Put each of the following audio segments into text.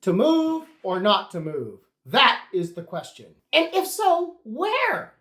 To move or not to move? That is the question. And if so, where?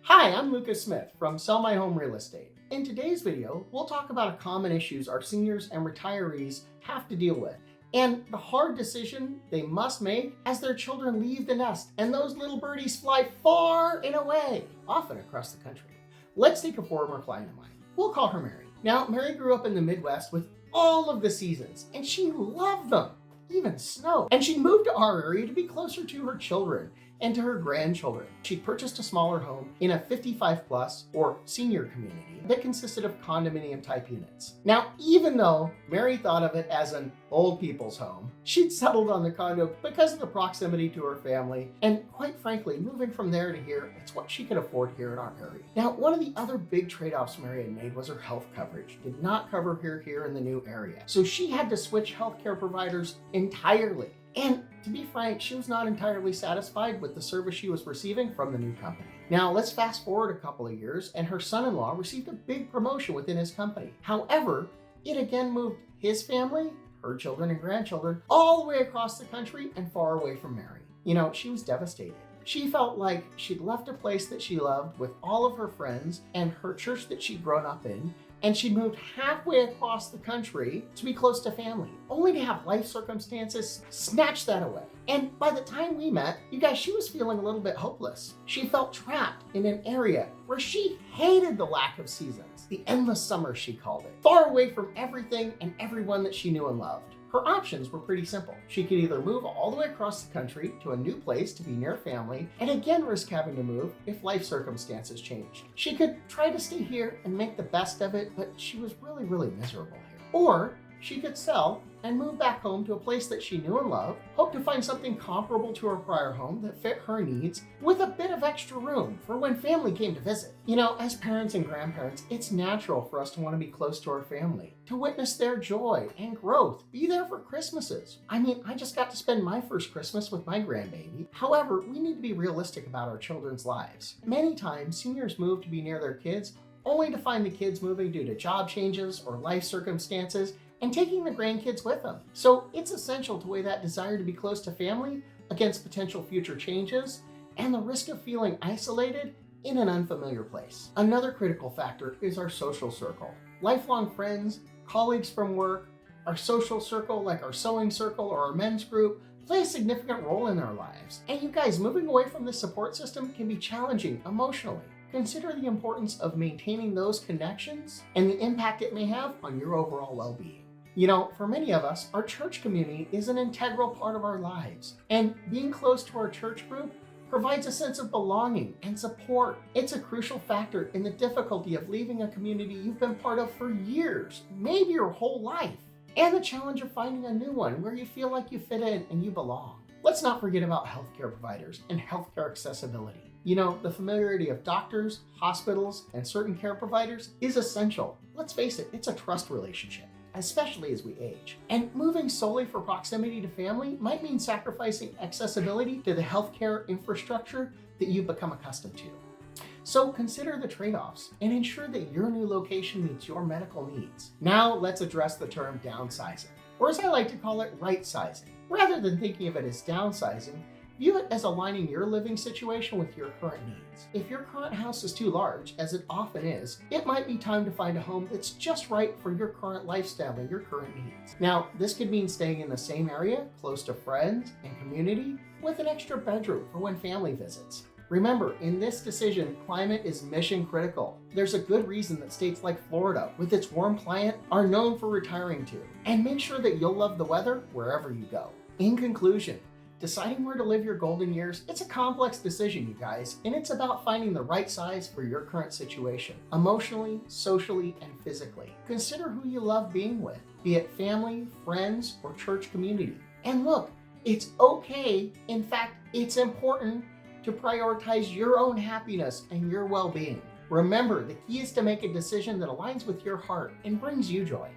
Hi, I'm Lucas Smith from Sell My Home Real Estate. In today's video, we'll talk about common issues our seniors and retirees have to deal with, and the hard decision they must make as their children leave the nest and those little birdies fly far and away, often across the country. Let's take a former client of mine. We'll call her Mary. Now, Mary grew up in the Midwest with all of the seasons, and she loved them, even snow. And she moved to our area to be closer to her children and to her grandchildren. She purchased a smaller home in a 55 plus or senior community that consisted of condominium type units. Now, even though Mary thought of it as an old people's home, she'd settled on the condo because of the proximity to her family. And quite frankly, moving from there to here, it's what she could afford here in our area. Now, one of the other big trade-offs Mary had made was her health coverage. Did not cover her here in the new area. So she had to switch healthcare providers entirely. And to be frank, she was not entirely satisfied with the service she was receiving from the new company. Now, let's fast forward a couple of years, and her son-in-law received a big promotion within his company. However, it again moved his family, her children and grandchildren, all the way across the country and far away from Mary. You know, she was devastated. She felt like she'd left a place that she loved with all of her friends and her church that she'd grown up in, and she moved halfway across the country to be close to family, only to have life circumstances snatch that away. And by the time we met, you guys, she was feeling a little bit hopeless. She felt trapped in an area where she hated the lack of seasons, the endless summer she called it, far away from everything and everyone that she knew and loved. Her options were pretty simple. She could either move all the way across the country to a new place to be near family and again risk having to move if life circumstances changed. She could try to stay here and make the best of it, but she was really miserable here. Or she could sell and move back home to a place that she knew and loved, hope to find something comparable to her prior home that fit her needs with a bit of extra room for when family came to visit. You know, as parents and grandparents, it's natural for us to want to be close to our family, to witness their joy and growth, be there for Christmases. I mean, I just got to spend my first Christmas with my grandbaby. However, we need to be realistic about our children's lives. Many times, seniors move to be near their kids only to find the kids moving due to job changes or life circumstances and taking the grandkids with them. So it's essential to weigh that desire to be close to family against potential future changes and the risk of feeling isolated in an unfamiliar place. Another critical factor is our social circle. Lifelong friends, colleagues from work, our social circle like our sewing circle or our men's group play a significant role in our lives. And you guys, moving away from this support system can be challenging emotionally. Consider the importance of maintaining those connections and the impact it may have on your overall well-being. You know, for many of us, our church community is an integral part of our lives, and being close to our church group provides a sense of belonging and support. It's a crucial factor in the difficulty of leaving a community you've been part of for years, maybe your whole life, and the challenge of finding a new one where you feel like you fit in and you belong. Let's not forget about healthcare providers and healthcare accessibility. You know, the familiarity of doctors, hospitals, and certain care providers is essential. Let's face it, it's a trust relationship, especially as we age. And moving solely for proximity to family might mean sacrificing accessibility to the healthcare infrastructure that you've become accustomed to. So consider the trade-offs and ensure that your new location meets your medical needs. Now let's address the term downsizing, or as I like to call it, right-sizing. Rather than thinking of it as downsizing, view it as aligning your living situation with your current needs. If your current house is too large, as it often is, it might be time to find a home that's just right for your current lifestyle and your current needs. Now, this could mean staying in the same area, close to friends and community, with an extra bedroom for when family visits. Remember, in this decision, climate is mission critical. There's a good reason that states like Florida, with its warm climate, are known for retiring to. And make sure that you'll love the weather wherever you go. In conclusion, deciding where to live your golden years, it's a complex decision, you guys, and it's about finding the right size for your current situation, emotionally, socially, and physically. Consider who you love being with, be it family, friends, or church community. And look, it's okay, in fact, it's important to prioritize your own happiness and your well-being. Remember, the key is to make a decision that aligns with your heart and brings you joy.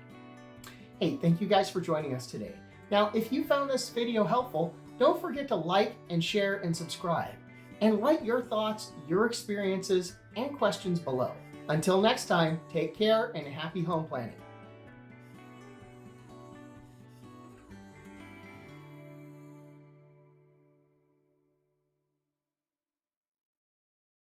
Hey, thank you guys for joining us today. Now, if you found this video helpful, don't forget to like and share and subscribe. And write your thoughts, your experiences, and questions below. Until next time, take care and happy home planning.